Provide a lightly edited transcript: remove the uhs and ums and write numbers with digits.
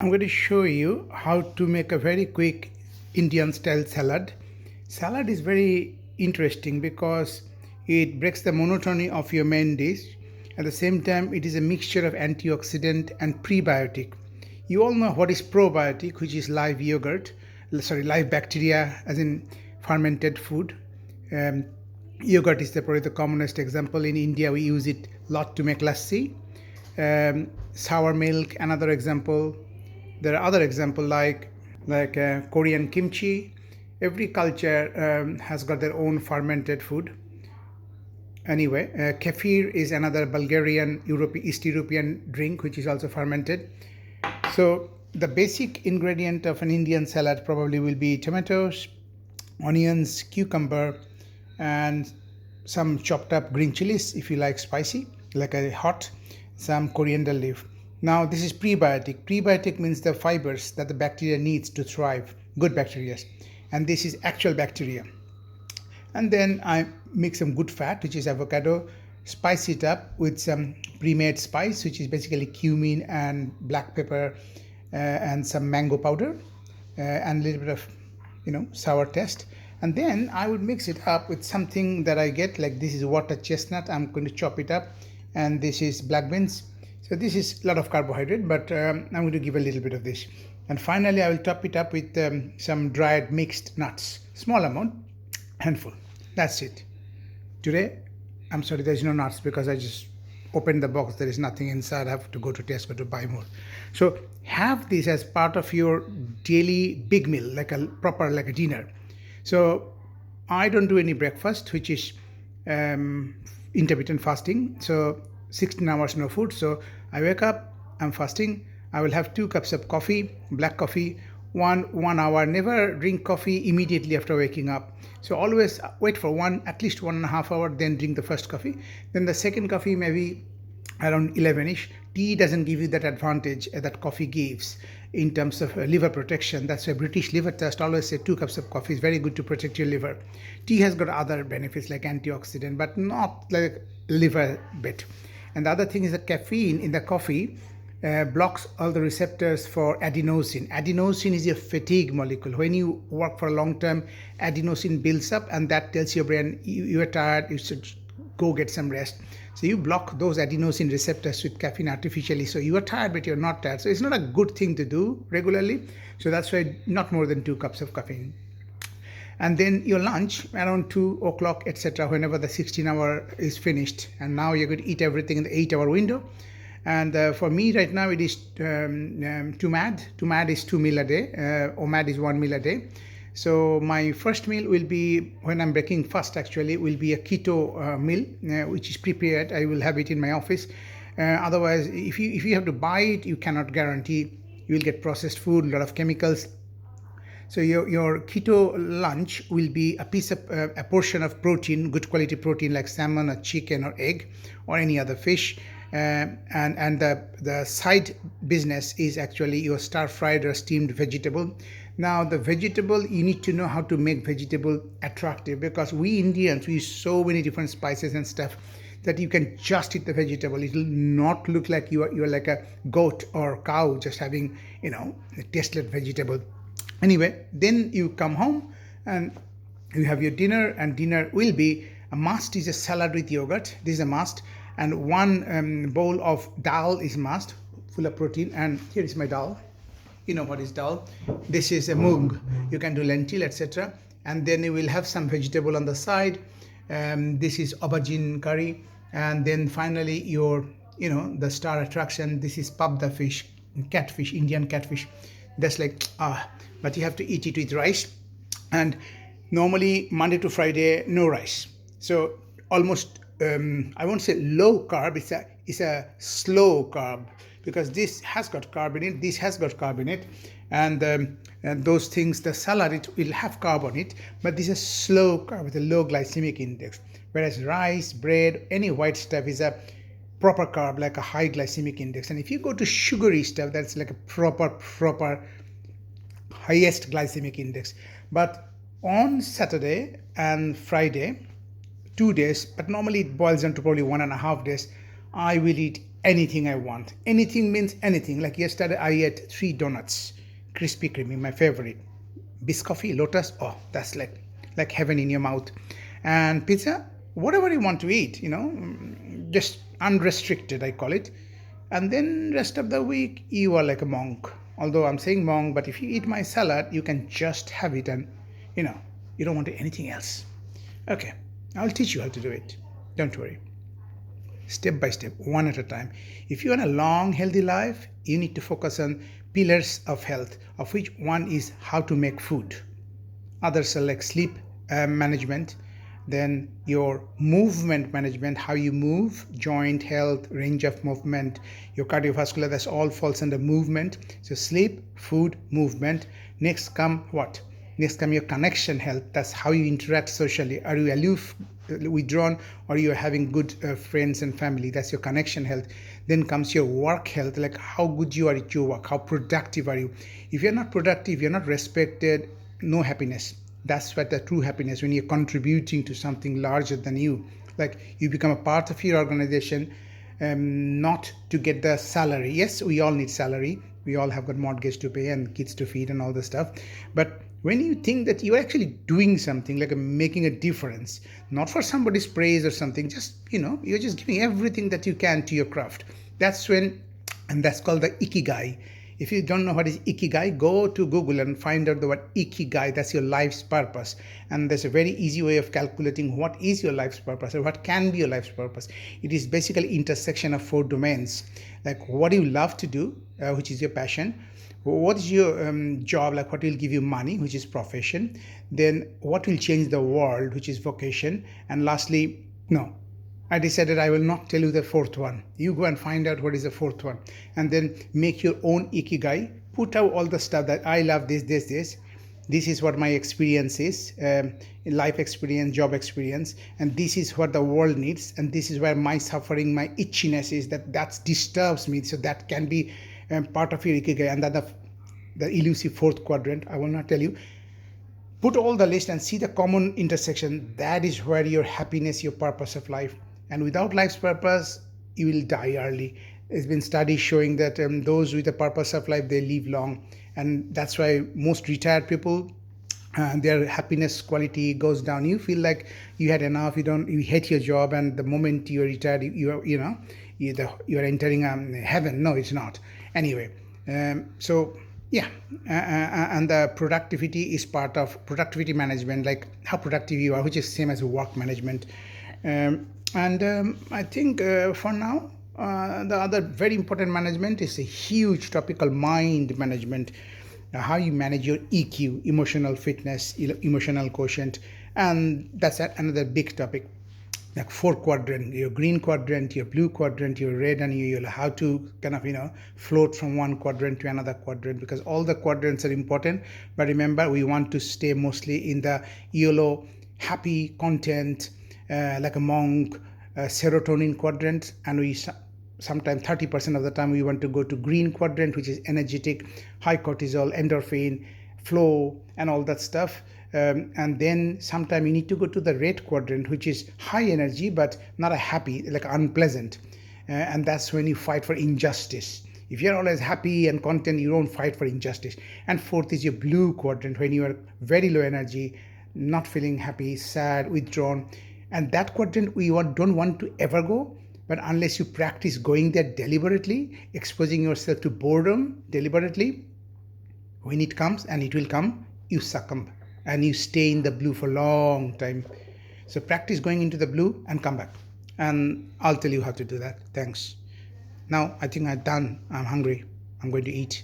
I'm going to show you how to make a very quick Indian style salad. Salad is very interesting because it breaks the monotony of your main dish. At the same time, it is a mixture of antioxidant and prebiotic. You all know what is probiotic, which is live yogurt, live bacteria, as in fermented food. Um, Yogurt is probably the commonest example. In India, we use it a lot to make lassi. Sour milk, another example. There are other examples like Korean kimchi. Every culture has got their own fermented food. Anyway, kefir is another Bulgarian, East European drink which is also fermented. So the basic ingredient of an Indian salad probably will be tomatoes, onions, cucumber, and some chopped up green chilies if you like spicy, like a hot, some coriander leaf. Now this is prebiotic. Prebiotic means the fibers that the bacteria needs to thrive, good bacteria, and this is actual bacteria. And then I mix some good fat, which is avocado, spice it up with some pre-made spice, which is basically cumin and black pepper, and some mango powder, and a little bit of sour taste. And then I would mix it up with something that I get, like this is water chestnut. I'm going to chop it up, and this is black beans. So this is a lot of carbohydrate, but I'm going to give a little bit of this. And finally, I will top it up with some dried mixed nuts, small amount, handful. That's it. Today, I'm sorry, there's no nuts because I just opened the box. There is nothing inside. I have to go to Tesco to buy more. So have this as part of your daily big meal, like a dinner. So I don't do any breakfast, which is intermittent fasting. So 16 hours no food. So I wake up, I'm fasting. I will have 2 cups of coffee, black coffee, 1 hour. Never drink coffee immediately after waking up. So always wait for at least 1.5 hours, then drink the first coffee. Then the second coffee maybe around 11ish. Tea doesn't give you that advantage that coffee gives in terms of liver protection. That's why British Liver Trust always say 2 cups of coffee is very good to protect your liver. Tea has got other benefits like antioxidant, but not like liver bit. And the other thing is that caffeine in the coffee blocks all the receptors for adenosine. Adenosine is a fatigue molecule. When you work for a long time, adenosine builds up, and that tells your brain you are tired, you should go get some rest. So you block those adenosine receptors with caffeine artificially. So you are tired, but you're not tired. So it's not a good thing to do regularly. So that's why not more than 2 cups of caffeine. And then your lunch around 2 o'clock, etc., whenever the 16-hour is finished. And now you're going to eat everything in the 8-hour window. And for me right now it is TUMAD. TUMAD is 2 meals a day. OMAD is 1 meal a day. So my first meal will be, when I'm breaking fast actually, will be a keto meal, which is prepared. I will have it in my office. Otherwise, if you have to buy it, you cannot guarantee. You will get processed food, a lot of chemicals. So your keto lunch will be a portion of protein, good quality protein like salmon or chicken or egg or any other fish. And the side business is actually your stir-fried or steamed vegetable. Now the vegetable, you need to know how to make vegetable attractive, because we Indians, we use so many different spices and stuff that you can just eat the vegetable. It will not look like you're like a goat or cow just having a tasteless vegetable. Anyway, then you come home and you have your dinner, and dinner will be a must is a salad with yogurt. This is a must. And 1 bowl of dal is must, full of protein. And here is my dal. You know what is dal. This is a moong. You can do lentil, etc. And then you will have some vegetable on the side. This is aubergine curry. And then finally the star attraction. This is pabda fish, catfish, Indian catfish. That's like, but you have to eat it with rice. And normally Monday to Friday, no rice. So almost, I won't say low carb, it's a slow carb, because this has got carb in it, this has got carb in it, and those things, the salad, it will have carb on it, but this is slow carb with a low glycemic index. Whereas rice, bread, any white stuff is a proper carb, like a high glycemic index. And if you go to sugary stuff, that's like a proper highest glycemic index. But on Saturday and Friday, 2 days, but normally it boils down to probably 1.5 days, I will eat anything I want. Anything means anything. Like yesterday, I ate 3 donuts, Krispy Kreme, my favorite. Biscotti, Lotus, oh, that's like heaven in your mouth. And pizza, whatever you want to eat, just unrestricted, I call it. And then rest of the week, you are like a monk. Although I'm saying monk, but if you eat my salad, you can just have it and, you know, you don't want anything else. Okay, I'll teach you how to do it. Don't worry. Step by step, one at a time. If you want a long, healthy life, you need to focus on pillars of health, of which one is how to make food. Others are like sleep management, then your movement management, how you move, joint health, range of movement, your cardiovascular, that's all falls under movement. So sleep, food, movement. Next come what? Next come your connection health. That's how you interact socially. Are you aloof, withdrawn, or you're having good friends and family? That's your connection health. Then comes your work health, like how good you are at your work, how productive are you. If you're not productive, you're not respected, no happiness. That's what the true happiness, when you're contributing to something larger than you. Like you become a part of your organization, not to get the salary. Yes, we all need salary. We all have got mortgage to pay and kids to feed and all the stuff. But when you think that you're actually doing something, like making a difference, not for somebody's praise or something, just, you're just giving everything that you can to your craft. That's when, and that's called the Ikigai. If you don't know what is Ikigai, go to Google and find out the word Ikigai. That's your life's purpose. And there's a very easy way of calculating what is your life's purpose or what can be your life's purpose. It is basically intersection of 4 domains. Like what do you love to do, which is your passion. What is your job, like what will give you money, which is profession. Then what will change the world, which is vocation. And lastly, no, I decided I will not tell you the 4th one. You go and find out what is the 4th one. And then make your own Ikigai. Put out all the stuff that I love this. This is what my experience is, life experience, job experience. And this is what the world needs. And this is where my suffering, my itchiness is, that disturbs me. So that can be part of your Ikigai. And that the elusive 4th quadrant, I will not tell you. Put all the list and see the common intersection. That is where your happiness, your purpose of life. And without life's purpose, you will die early. There's been studies showing that those with a purpose of life, they live long. And that's why most retired people, their happiness quality goes down. You feel like you had enough. You hate your job, and the moment you're retired, you're entering heaven. No, it's not. Anyway, so yeah, and the productivity is part of productivity management, like how productive you are, which is same as work management. I think for now, the other very important management is a huge topic called mind management. How you manage your EQ, emotional fitness, emotional quotient, and that's another big topic. Like 4 quadrant, your green quadrant, your blue quadrant, your red, and your yellow. How to kind of float from one quadrant to another quadrant, because all the quadrants are important. But remember, we want to stay mostly in the yellow, happy, content, like a monk, serotonin quadrant, and we sometimes 30% of the time we want to go to green quadrant, which is energetic, high cortisol, endorphin, flow, and all that stuff. And then sometime you need to go to the red quadrant, which is high energy but not a happy, like unpleasant. And that's when you fight for injustice. If you're always happy and content, you don't fight for injustice. And 4th is your blue quadrant, when you are very low energy, not feeling happy, sad, withdrawn. And that quadrant we don't want to ever go. But unless you practice going there deliberately, exposing yourself to boredom deliberately, when it comes, and it will come, you succumb and you stay in the blue for a long time. So practice going into the blue and come back. And I'll tell you how to do that. Thanks. Now I think I'm done. I'm hungry. I'm going to eat.